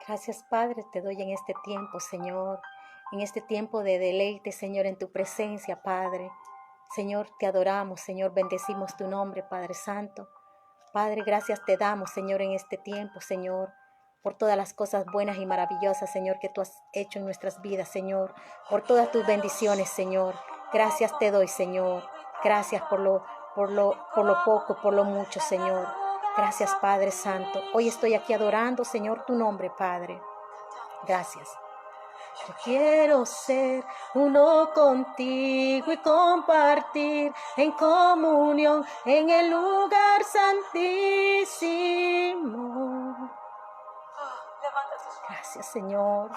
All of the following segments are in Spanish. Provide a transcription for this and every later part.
Gracias, Padre, te doy en este tiempo, Señor, en este tiempo de deleite, Señor, en tu presencia, Padre. Señor, te adoramos, Señor, bendecimos tu nombre, Padre Santo. Padre, gracias te damos, Señor, en este tiempo, Señor, por todas las cosas buenas y maravillosas, Señor, que tú has hecho en nuestras vidas, Señor, por todas tus bendiciones, Señor. Gracias te doy, Señor. Gracias por lo poco, por lo mucho, Señor. Gracias, Padre Santo. Hoy estoy aquí adorando, Señor, tu nombre, Padre. Gracias. Yo quiero ser uno contigo y compartir en comunión en el lugar santísimo. Gracias, Señor.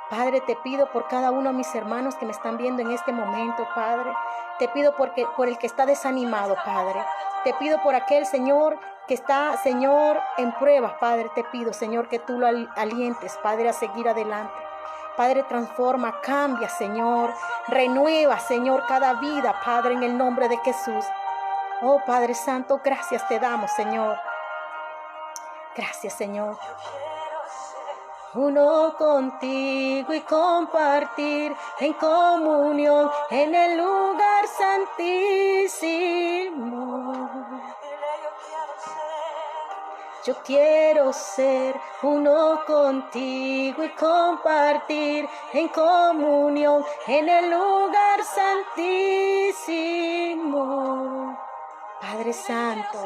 Padre, te pido por cada uno de mis hermanos que me están viendo en este momento, Padre. Te pido por el que está desanimado, Padre. Te pido por aquel, Señor, que está, Señor, en pruebas, Padre. Te pido, Señor, que tú lo alientes, Padre, a seguir adelante. Padre, transforma, cambia, Señor. Renueva, Señor, cada vida, Padre, en el nombre de Jesús. Oh, Padre Santo, gracias te damos, Señor. Gracias, Señor. Uno contigo y compartir en comunión en el lugar santísimo. Yo quiero ser uno contigo y compartir en comunión en el lugar santísimo. Padre Santo,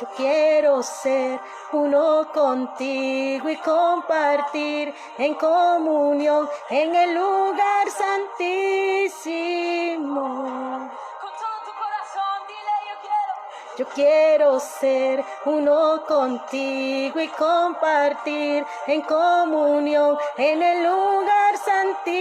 yo quiero ser uno contigo y compartir en comunión en el lugar santísimo. Yo quiero ser uno contigo y compartir en comunión en el lugar santísimo.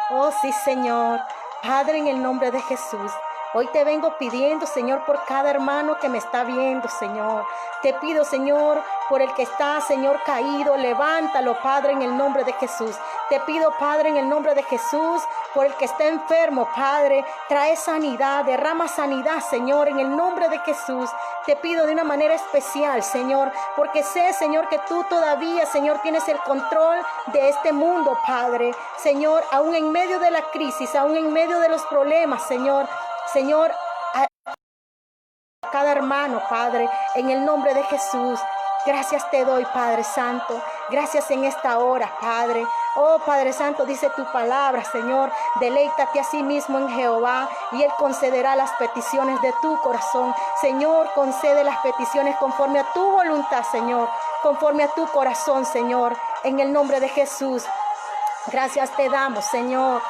Oh sí, Señor. Padre, en el nombre de Jesús, hoy te vengo pidiendo, Señor, por cada hermano que me está viendo, Señor. Te pido, Señor, por el que está, Señor, caído, levántalo, Padre, en el nombre de Jesús. Te pido, Padre, en el nombre de Jesús, por el que está enfermo, Padre, trae sanidad, derrama sanidad, Señor, en el nombre de Jesús. Te pido de una manera especial, Señor, porque sé, Señor, que tú todavía, Señor, tienes el control de este mundo, Padre. Señor, aún en medio de la crisis, aún en medio de los problemas, Señor, a cada hermano, Padre, en el nombre de Jesús. Gracias te doy, Padre Santo. Gracias en esta hora, Padre. Oh, Padre Santo, dice tu palabra, Señor. Deleítate a sí mismo en Jehová y Él concederá las peticiones de tu corazón. Señor, concede las peticiones conforme a tu voluntad, Señor. Conforme a tu corazón, Señor. En el nombre de Jesús. Gracias te damos, Señor.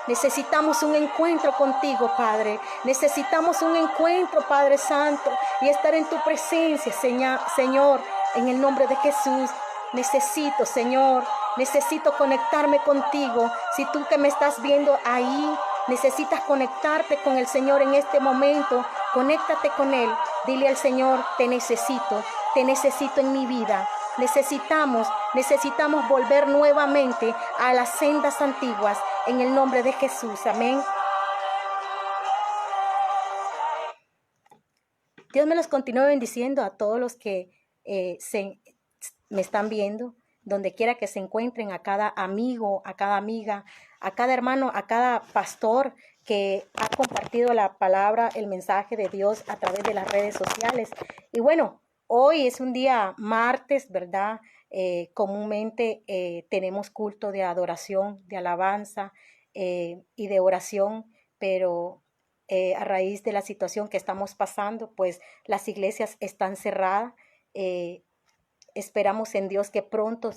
Necesitamos un encuentro contigo, Padre. Necesitamos un encuentro, Padre Santo, y estar en tu presencia, Señor, en el nombre de Jesús. Necesito, Señor, necesito conectarme contigo. Si tú que me estás viendo ahí, necesitas conectarte con el Señor en este momento, conéctate con Él. Dile al Señor, te necesito en mi vida. Necesitamos volver nuevamente a las sendas antiguas en el nombre de Jesús. Amén. Dios me los continúe bendiciendo a todos los que me están viendo, donde quiera que se encuentren, a cada amigo, a cada amiga, a cada hermano, a cada pastor que ha compartido la palabra, el mensaje de Dios a través de las redes sociales. Y bueno, hoy es un día martes, ¿verdad? Comúnmente tenemos culto de adoración, de alabanza y de oración, pero a raíz de la situación que estamos pasando, pues las iglesias están cerradas. Esperamos en Dios que pronto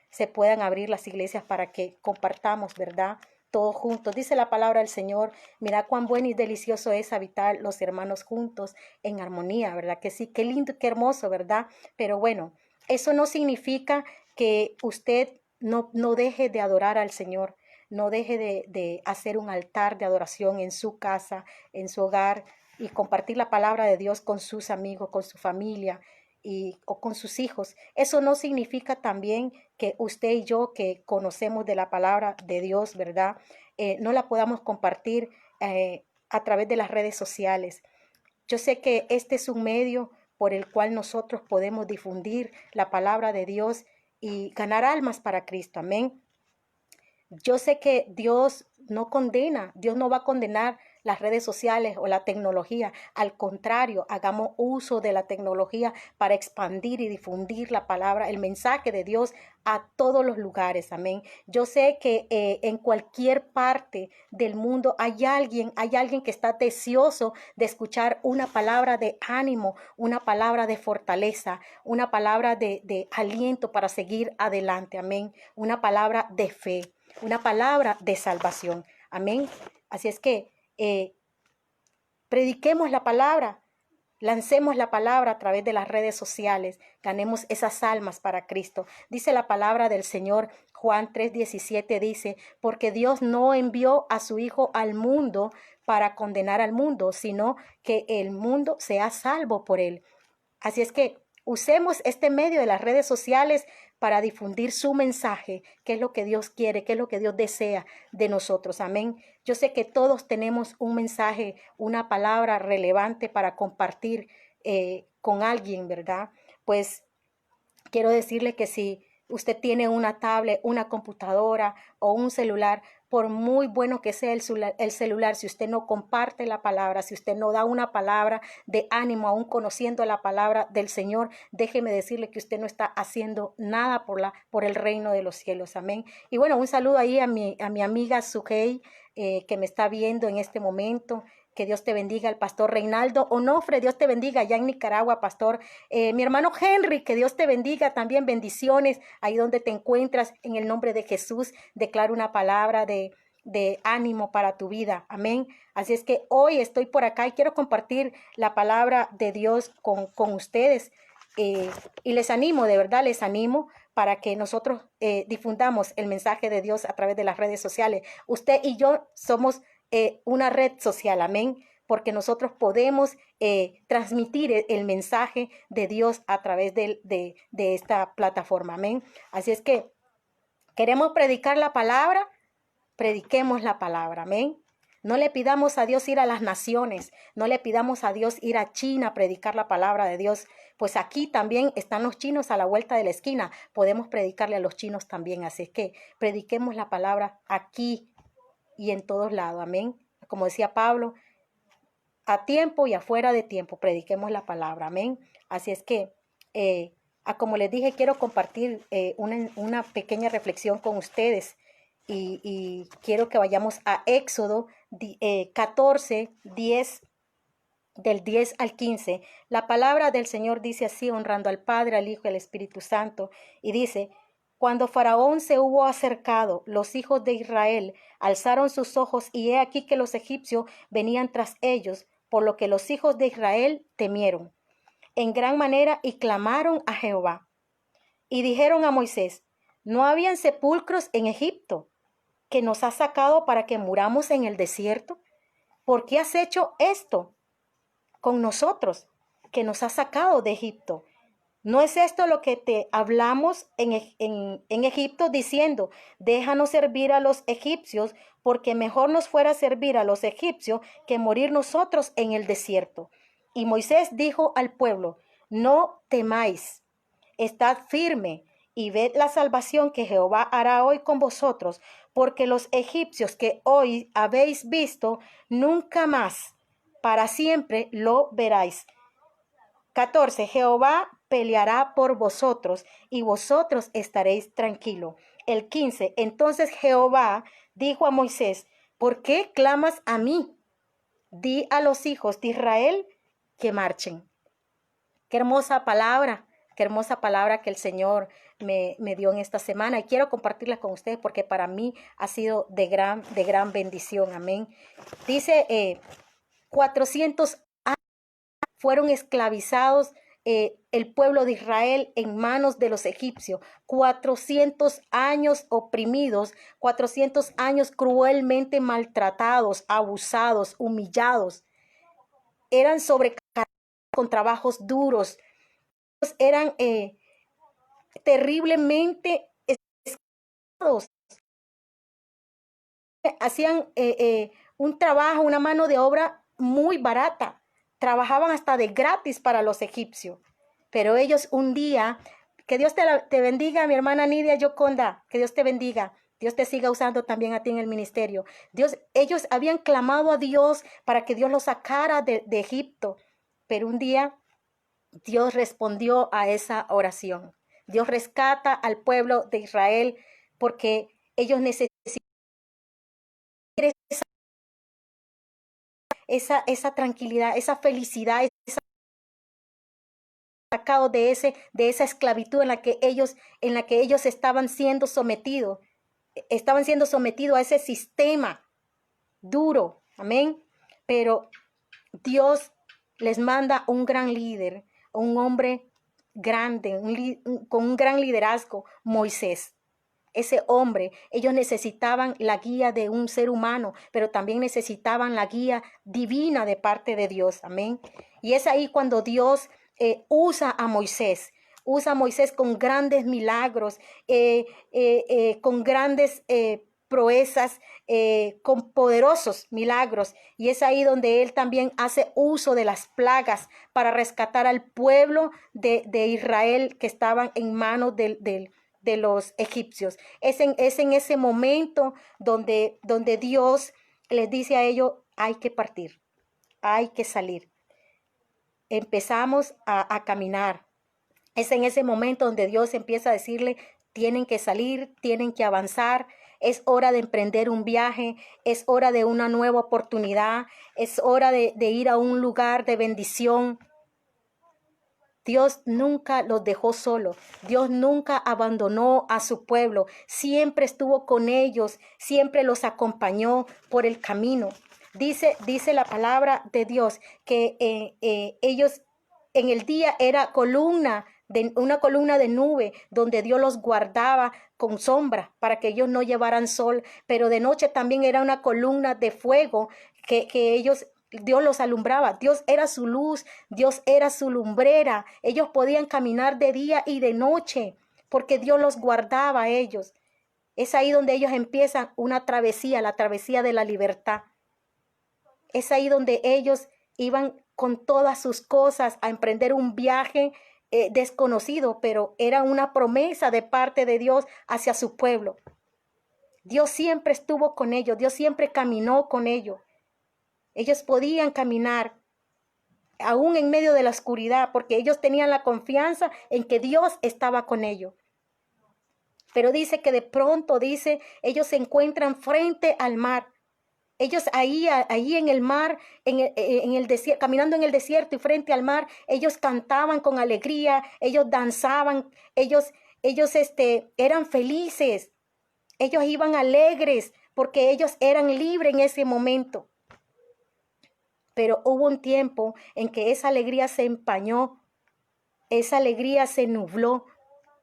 se puedan abrir las iglesias para que compartamos, ¿verdad? Todos juntos. Dice la palabra del Señor, mira cuán bueno y delicioso es habitar los hermanos juntos en armonía, ¿verdad? Que sí, qué lindo, qué hermoso, ¿verdad? Pero bueno, eso no significa que usted no deje de adorar al Señor, no deje de hacer un altar de adoración en su casa, en su hogar, y compartir la palabra de Dios con sus amigos, con su familia o con sus hijos. Eso no significa también que usted y yo, que conocemos de la palabra de Dios, ¿verdad? No la podamos compartir a través de las redes sociales. Yo sé que este es un medio por el cual nosotros podemos difundir la palabra de Dios y ganar almas para Cristo. Amén. Yo sé que Dios no condena, Dios no va a condenar las redes sociales o la tecnología. Al contrario, hagamos uso de la tecnología para expandir y difundir la palabra, el mensaje de Dios a todos los lugares. Amén. Yo sé que en cualquier parte del mundo hay alguien que está deseoso de escuchar una palabra de ánimo, una palabra de fortaleza, una palabra de aliento para seguir adelante. Amén. Una palabra de fe, una palabra de salvación. Amén. Así es que prediquemos la palabra, lancemos la palabra a través de las redes sociales, ganemos esas almas para Cristo. Dice la palabra del Señor, Juan 3:17 dice, porque Dios no envió a su Hijo al mundo para condenar al mundo, sino que el mundo sea salvo por él. Así es que usemos este medio de las redes sociales para difundir su mensaje, qué es lo que Dios quiere, qué es lo que Dios desea de nosotros. Amén. Yo sé que todos tenemos un mensaje, una palabra relevante para compartir con alguien, ¿verdad? Pues quiero decirle que si usted tiene una tablet, una computadora o un celular, por muy bueno que sea el celular, si usted no comparte la palabra, si usted no da una palabra de ánimo, aún conociendo la palabra del Señor, déjeme decirle que usted no está haciendo nada por el reino de los cielos. Amén. Y bueno, un saludo ahí a mi amiga Sujei, que me está viendo en este momento. Que Dios te bendiga, el pastor Reinaldo Onofre, Dios te bendiga allá en Nicaragua, pastor. Mi hermano Henry, que Dios te bendiga también, bendiciones ahí donde te encuentras, en el nombre de Jesús. Declaro una palabra de ánimo para tu vida, amén. Así es que hoy estoy por acá y quiero compartir la palabra de Dios con ustedes. Y les animo, de verdad les animo para que nosotros difundamos el mensaje de Dios a través de las redes sociales. Usted y yo somos una red social, amén, porque nosotros podemos transmitir el mensaje de Dios a través de esta plataforma, amén. Así es que queremos predicar la palabra, prediquemos la palabra, amén. No le pidamos a Dios ir a las naciones, no le pidamos a Dios ir a China a predicar la palabra de Dios, pues aquí también están los chinos a la vuelta de la esquina, podemos predicarle a los chinos también, así es que prediquemos la palabra aquí y en todos lados, amén. Como decía Pablo, a tiempo y afuera de tiempo, prediquemos la palabra, amén. Así es que, como les dije, quiero compartir una pequeña reflexión con ustedes y quiero que vayamos a Éxodo 14, 10, del 10 al 15. La palabra del Señor dice así, honrando al Padre, al Hijo y al Espíritu Santo, y dice: cuando Faraón se hubo acercado, los hijos de Israel alzaron sus ojos, y he aquí que los egipcios venían tras ellos, por lo que los hijos de Israel temieron en gran manera y clamaron a Jehová. Y dijeron a Moisés: ¿no habían sepulcros en Egipto, que nos has sacado para que muramos en el desierto? ¿Por qué has hecho esto con nosotros, que nos has sacado de Egipto? ¿No es esto lo que te hablamos en Egipto, diciendo: déjanos servir a los egipcios, porque mejor nos fuera servir a los egipcios que morir nosotros en el desierto? Y Moisés dijo al pueblo: no temáis, estad firme y ved la salvación que Jehová hará hoy con vosotros, porque los egipcios que hoy habéis visto, nunca más, para siempre lo veráis. 14. Jehová peleará por vosotros y vosotros estaréis tranquilos. El 15. Entonces Jehová dijo a Moisés: ¿por qué clamas a mí? Di a los hijos de Israel que marchen. Qué hermosa palabra que el Señor me dio en esta semana, y quiero compartirla con ustedes porque para mí ha sido de gran bendición. Amén. Dice 400 fueron esclavizados el pueblo de Israel en manos de los egipcios. 400 años oprimidos, 400 años cruelmente maltratados, abusados, humillados. Eran sobrecargados con trabajos duros. Eran terriblemente esclavos. Hacían un trabajo, una mano de obra muy barata, trabajaban hasta de gratis para los egipcios. Pero ellos un día, que Dios te bendiga, mi hermana Nidia Yoconda, que Dios te bendiga. Dios te siga usando también a ti en el ministerio. Ellos habían clamado a Dios para que Dios los sacara de Egipto. Pero un día Dios respondió a esa oración. Dios rescata al pueblo de Israel porque ellos necesitan esa tranquilidad, esa felicidad, sacado de esa esclavitud en la que ellos estaban siendo sometidos a ese sistema duro, amén. Pero Dios les manda un gran líder, un hombre grande, con un gran liderazgo, Moisés. Ese hombre, ellos necesitaban la guía de un ser humano, pero también necesitaban la guía divina de parte de Dios, amén. Y es ahí cuando Dios usa a Moisés con grandes milagros, con grandes proezas, con poderosos milagros. Y es ahí donde él también hace uso de las plagas para rescatar al pueblo de Israel que estaban en manos de los egipcios. Es en ese momento donde Dios les dice a ellos, hay que partir, hay que salir. Empezamos a caminar. Es en ese momento donde Dios empieza a decirle, tienen que salir, tienen que avanzar, es hora de emprender un viaje, es hora de una nueva oportunidad, es hora de ir a un lugar de bendición. Dios nunca los dejó solos, Dios nunca abandonó a su pueblo, siempre estuvo con ellos, siempre los acompañó por el camino. Dice la palabra de Dios que ellos en el día era una columna de nube donde Dios los guardaba con sombra para que ellos no llevaran sol, pero de noche también era una columna de fuego que Dios los alumbraba, Dios era su luz, Dios era su lumbrera. Ellos podían caminar de día y de noche porque Dios los guardaba a ellos. Es ahí donde ellos empiezan una travesía, la travesía de la libertad. Es ahí donde ellos iban con todas sus cosas a emprender un viaje desconocido, pero era una promesa de parte de Dios hacia su pueblo. Dios siempre estuvo con ellos, Dios siempre caminó con ellos. Ellos podían caminar aún en medio de la oscuridad porque ellos tenían la confianza en que Dios estaba con ellos. Pero dice que de pronto, ellos se encuentran frente al mar. Ellos ahí en el mar, en el desierto, caminando en el desierto y frente al mar, ellos cantaban con alegría, ellos danzaban, ellos eran felices, ellos iban alegres porque ellos eran libres en ese momento. Pero hubo un tiempo en que esa alegría se empañó, esa alegría se nubló.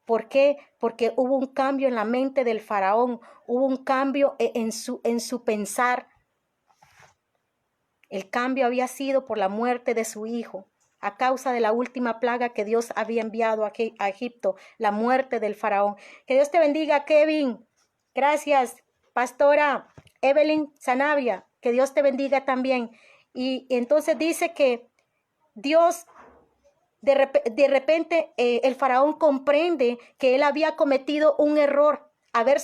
¿Por qué? Porque hubo un cambio en la mente del faraón, hubo un cambio en su pensar. El cambio había sido por la muerte de su hijo, a causa de la última plaga que Dios había enviado a Egipto, la muerte del faraón. Que Dios te bendiga, Kevin. Gracias, pastora Evelyn Sanabria. Que Dios te bendiga también. Y entonces dice que Dios, de repente, el faraón comprende que él había cometido un error, haber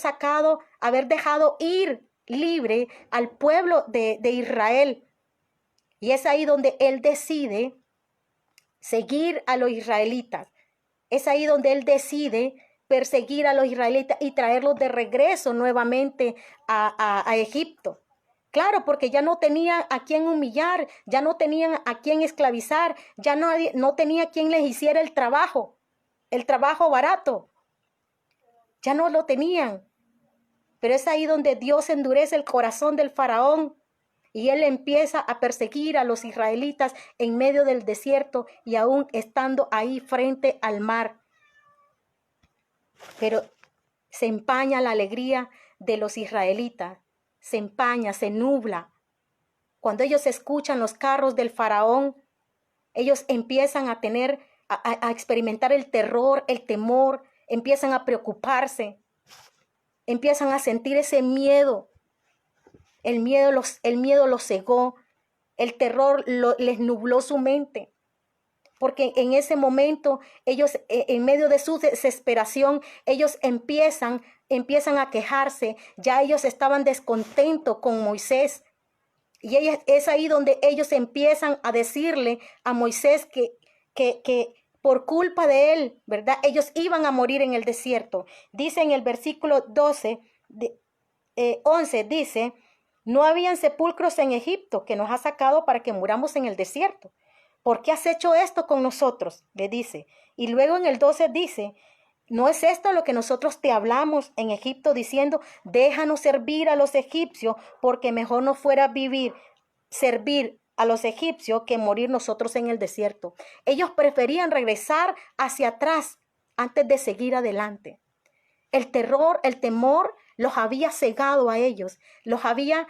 dejado ir libre al pueblo de Israel. Y es ahí donde él decide seguir a los israelitas. Es ahí donde él decide perseguir a los israelitas y traerlos de regreso nuevamente a Egipto. Claro, porque ya no tenían a quien humillar, ya no tenían a quien esclavizar, ya no tenía quien les hiciera el trabajo barato. Ya no lo tenían. Pero es ahí donde Dios endurece el corazón del faraón y él empieza a perseguir a los israelitas en medio del desierto y aún estando ahí frente al mar. Pero se empaña la alegría de los israelitas. Se empaña, se nubla. Cuando ellos escuchan los carros del faraón, ellos empiezan a experimentar el terror, el temor, empiezan a preocuparse, empiezan a sentir ese miedo. El miedo los cegó El terror les nubló su mente. Porque en ese momento ellos, en medio de su desesperación, ellos empiezan a quejarse. Ya ellos estaban descontentos con Moisés. Y es ahí donde ellos empiezan a decirle a Moisés que por culpa de él, ¿verdad? Ellos iban a morir en el desierto. Dice en el versículo 11, dice, no habían sepulcros en Egipto que nos ha sacado para que muramos en el desierto. ¿Por qué has hecho esto con nosotros? Le dice. Y luego en el 12 dice, ¿no es esto lo que nosotros te hablamos en Egipto diciendo, déjanos servir a los egipcios, porque mejor nos fuera servir a los egipcios que morir nosotros en el desierto? Ellos preferían regresar hacia atrás antes de seguir adelante. El terror, el temor los había cegado a ellos, les había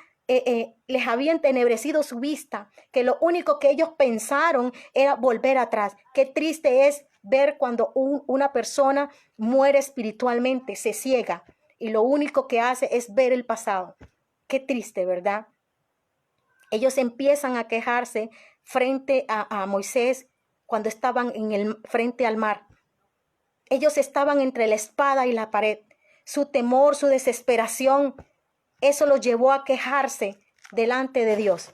entenebrecido su vista, que lo único que ellos pensaron era volver atrás. Qué triste es ver cuando una persona muere espiritualmente, se ciega y lo único que hace es ver el pasado. Qué triste, ¿verdad? Ellos empiezan a quejarse frente a Moisés cuando estaban frente al mar. Ellos estaban entre la espada y la pared. Su temor, su desesperación, eso los llevó a quejarse delante de Dios.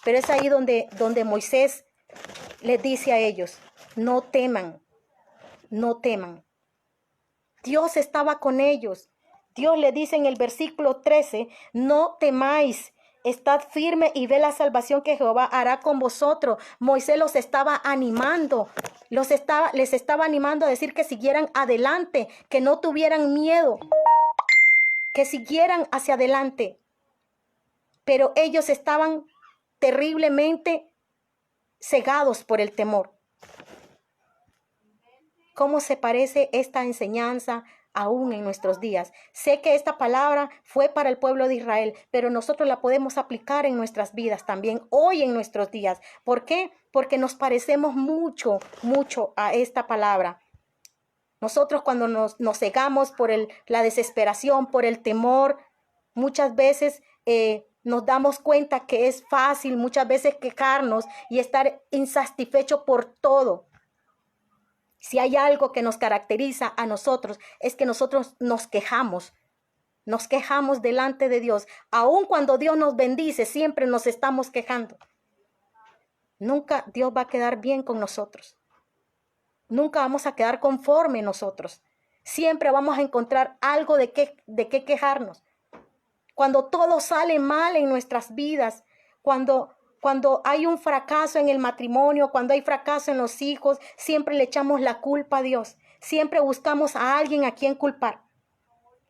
Pero es ahí donde Moisés les dice a ellos, no teman, no teman. Dios estaba con ellos. Dios le dice en el versículo 13, no temáis, estad firme y ve la salvación que Jehová hará con vosotros. Moisés los estaba animando, les estaba animando a decir que siguieran adelante, que no tuvieran miedo, que siguieran hacia adelante. Pero ellos estaban terriblemente cegados por el temor. ¿Cómo se parece esta enseñanza aún en nuestros días? Sé que esta palabra fue para el pueblo de Israel, pero nosotros la podemos aplicar en nuestras vidas también, hoy en nuestros días. ¿Por qué? Porque nos parecemos mucho a esta palabra. Nosotros cuando nos cegamos por la desesperación, por el temor, muchas veces nos damos cuenta que es fácil muchas veces quejarnos y estar insatisfecho por todo. Si hay algo que nos caracteriza a nosotros, es que nosotros nos quejamos delante de Dios. Aun cuando Dios nos bendice, siempre nos estamos quejando. Nunca Dios va a quedar bien con nosotros. Nunca vamos a quedar conforme nosotros. Siempre vamos a encontrar algo de qué quejarnos. Cuando todo sale mal en nuestras vidas, cuando hay un fracaso en el matrimonio, cuando hay fracaso en los hijos, siempre le echamos la culpa a Dios. Siempre buscamos a alguien a quien culpar.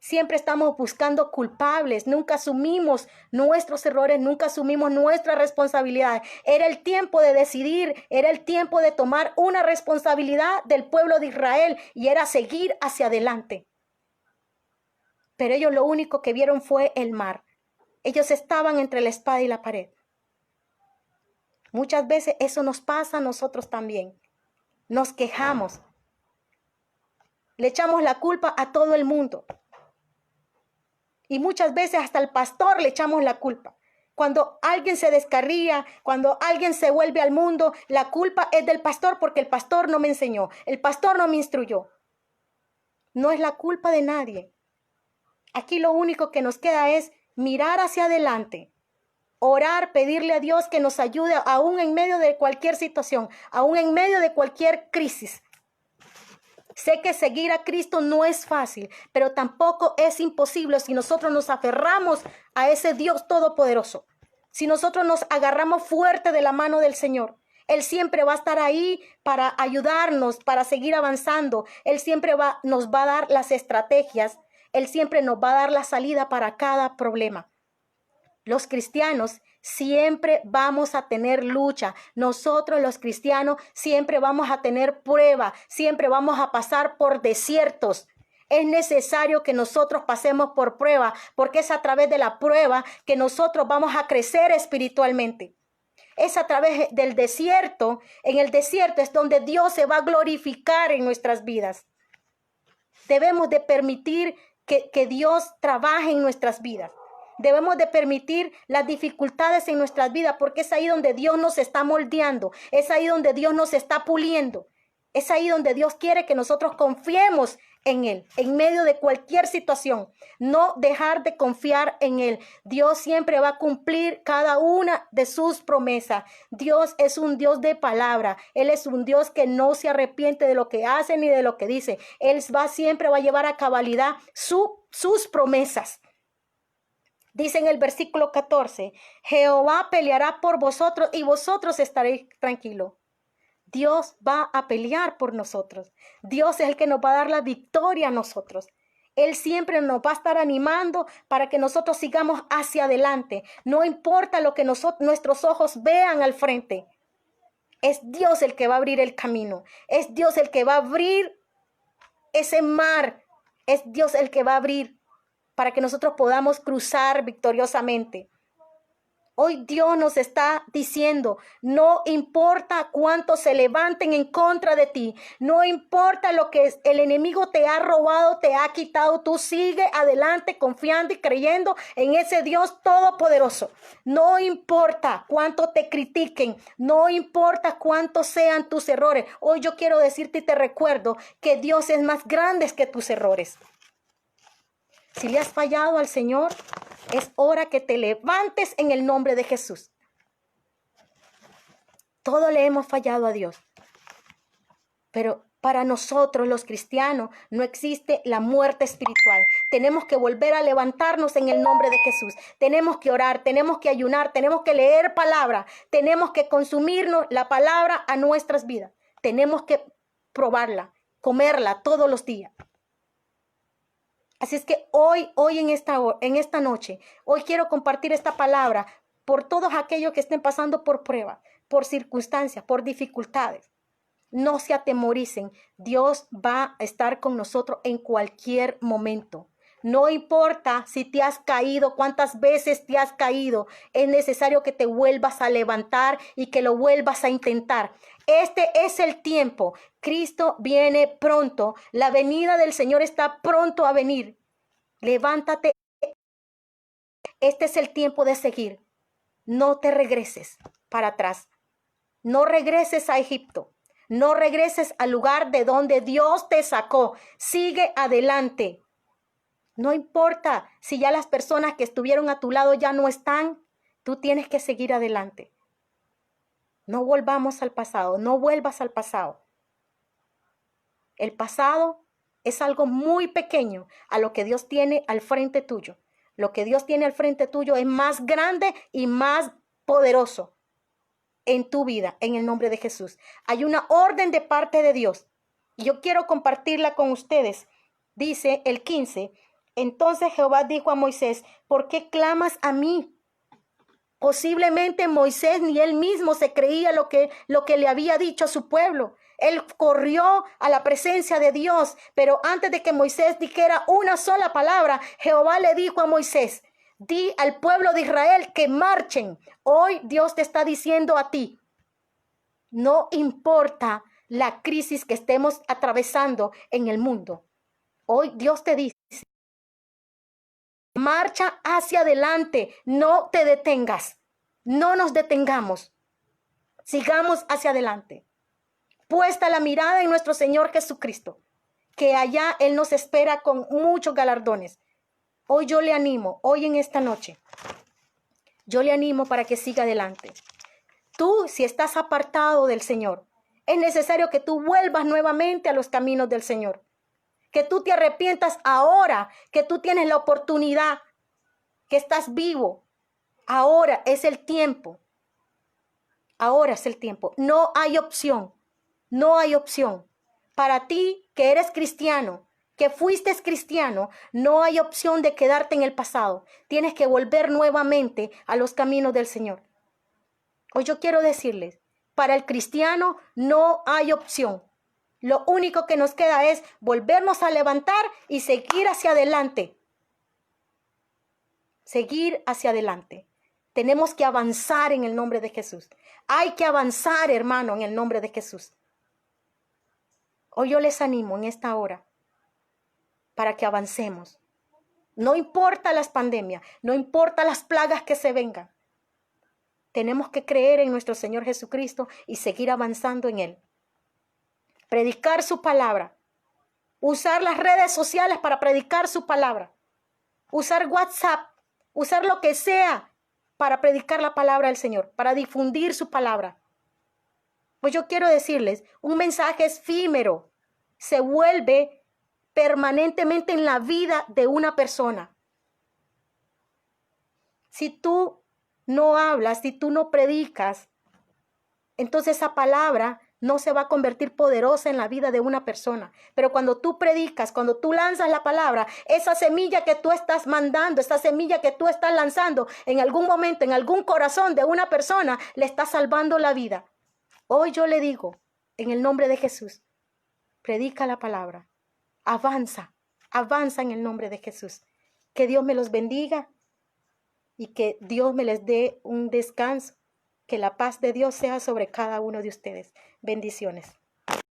Siempre estamos buscando culpables. Nunca asumimos nuestros errores, nunca asumimos nuestra responsabilidad. Era el tiempo de decidir, era el tiempo de tomar una responsabilidad del pueblo de Israel y era seguir hacia adelante. Pero ellos lo único que vieron fue el mar. Ellos estaban entre la espada y la pared. Muchas veces eso nos pasa a nosotros también. Nos quejamos. Le echamos la culpa a todo el mundo. Y muchas veces hasta al pastor le echamos la culpa. Cuando alguien se descarría, cuando alguien se vuelve al mundo, la culpa es del pastor porque el pastor no me enseñó, el pastor no me instruyó. No es la culpa de nadie. Aquí lo único que nos queda es mirar hacia adelante, orar, pedirle a Dios que nos ayude aún en medio de cualquier situación, aún en medio de cualquier crisis. Sé que seguir a Cristo no es fácil, pero tampoco es imposible si nosotros nos aferramos a ese Dios todopoderoso. Si nosotros nos agarramos fuerte de la mano del Señor, Él siempre va a estar ahí para ayudarnos, para seguir avanzando. Él siempre nos va a dar las estrategias. Él siempre nos va a dar la salida para cada problema. Los cristianos siempre vamos a tener lucha. Nosotros los cristianos siempre vamos a tener prueba. Siempre vamos a pasar por desiertos. Es necesario que nosotros pasemos por prueba, porque es a través de la prueba que nosotros vamos a crecer espiritualmente. Es a través del desierto. En el desierto es donde Dios se va a glorificar en nuestras vidas. Debemos de permitir que Dios trabaje en nuestras vidas. Debemos de permitir las dificultades en nuestras vidas porque es ahí donde Dios nos está moldeando, es ahí donde Dios nos está puliendo, es ahí donde Dios quiere que nosotros confiemos en Él, en medio de cualquier situación. No dejar de confiar en Él. Dios siempre va a cumplir cada una de sus promesas. Dios es un Dios de palabra. Él es un Dios que no se arrepiente de lo que hace ni de lo que dice. Él siempre va a llevar a cabalidad sus promesas. Dice en el versículo 14, Jehová peleará por vosotros y vosotros estaréis tranquilos. Dios va a pelear por nosotros. Dios es el que nos va a dar la victoria a nosotros. Él siempre nos va a estar animando para que nosotros sigamos hacia adelante. No importa lo que nuestros ojos vean al frente. Es Dios el que va a abrir el camino. Es Dios el que va a abrir ese mar. Es Dios el que va a abrir para que nosotros podamos cruzar victoriosamente. Hoy Dios nos está diciendo, no importa cuánto se levanten en contra de ti, no importa lo que el enemigo te ha robado, te ha quitado, tú sigue adelante confiando y creyendo en ese Dios todopoderoso. No importa cuánto te critiquen, no importa cuántos sean tus errores. Hoy yo quiero decirte y te recuerdo que Dios es más grande que tus errores. Si le has fallado al Señor, es hora que te levantes en el nombre de Jesús. Todos le hemos fallado a Dios. Pero para nosotros los cristianos no existe la muerte espiritual. Tenemos que volver a levantarnos en el nombre de Jesús. Tenemos que orar, tenemos que ayunar, tenemos que leer palabra. Tenemos que consumirnos la palabra a nuestras vidas. Tenemos que probarla, comerla todos los días. Así es que hoy en esta noche, hoy quiero compartir esta palabra por todos aquellos que estén pasando por pruebas, por circunstancias, por dificultades. No se atemoricen. Dios va a estar con nosotros en cualquier momento. No importa si te has caído, cuántas veces te has caído, es necesario que te vuelvas a levantar y que lo vuelvas a intentar. Este es el tiempo. Cristo viene pronto. La venida del Señor está pronto a venir. Levántate. Este es el tiempo de seguir. No te regreses para atrás. No regreses a Egipto. No regreses al lugar de donde Dios te sacó. Sigue adelante. No importa si ya las personas que estuvieron a tu lado ya no están. Tú tienes que seguir adelante. No volvamos al pasado, no vuelvas al pasado. El pasado es algo muy pequeño a lo que Dios tiene al frente tuyo. Lo que Dios tiene al frente tuyo es más grande y más poderoso en tu vida, en el nombre de Jesús. Hay una orden de parte de Dios y yo quiero compartirla con ustedes. Dice el 15, entonces Jehová dijo a Moisés, ¿por qué clamas a mí? Posiblemente Moisés ni él mismo se creía lo que le había dicho a su pueblo. Él corrió a la presencia de Dios, pero antes de que Moisés dijera una sola palabra, Jehová le dijo a Moisés, di al pueblo de Israel que marchen. Hoy Dios te está diciendo a ti, no importa la crisis que estemos atravesando en el mundo. Hoy Dios te dice, marcha hacia adelante, no te detengas, no nos detengamos, sigamos hacia adelante. Puesta la mirada en nuestro Señor Jesucristo, que allá Él nos espera con muchos galardones. Hoy yo le animo, hoy en esta noche, yo le animo para que siga adelante. Tú, si estás apartado del Señor, es necesario que tú vuelvas nuevamente a los caminos del Señor. Que tú te arrepientas ahora, que tú tienes la oportunidad, que estás vivo. Ahora es el tiempo. Ahora es el tiempo. No hay opción. No hay opción. Para ti que eres cristiano, que fuiste cristiano, no hay opción de quedarte en el pasado. Tienes que volver nuevamente a los caminos del Señor. Hoy yo quiero decirles, para el cristiano no hay opción. Lo único que nos queda es volvernos a levantar y seguir hacia adelante. Seguir hacia adelante. Tenemos que avanzar en el nombre de Jesús. Hay que avanzar, hermano, en el nombre de Jesús. Hoy yo les animo en esta hora para que avancemos. No importa las pandemias, no importa las plagas que se vengan. Tenemos que creer en nuestro Señor Jesucristo y seguir avanzando en Él. Predicar su palabra. Usar las redes sociales para predicar su palabra. Usar WhatsApp. Usar lo que sea para predicar la palabra del Señor, para difundir su palabra. Pues yo quiero decirles, un mensaje efímero se vuelve permanentemente en la vida de una persona. Si tú no hablas, si tú no predicas, entonces esa palabra no se va a convertir poderosa en la vida de una persona. Pero cuando tú predicas, cuando tú lanzas la palabra, esa semilla que tú estás mandando, esa semilla que tú estás lanzando en algún momento, en algún corazón de una persona, le está salvando la vida. Hoy yo le digo, en el nombre de Jesús, predica la palabra, avanza en el nombre de Jesús. Que Dios me los bendiga y que Dios me les dé un descanso. Que la paz de Dios sea sobre cada uno de ustedes. Bendiciones.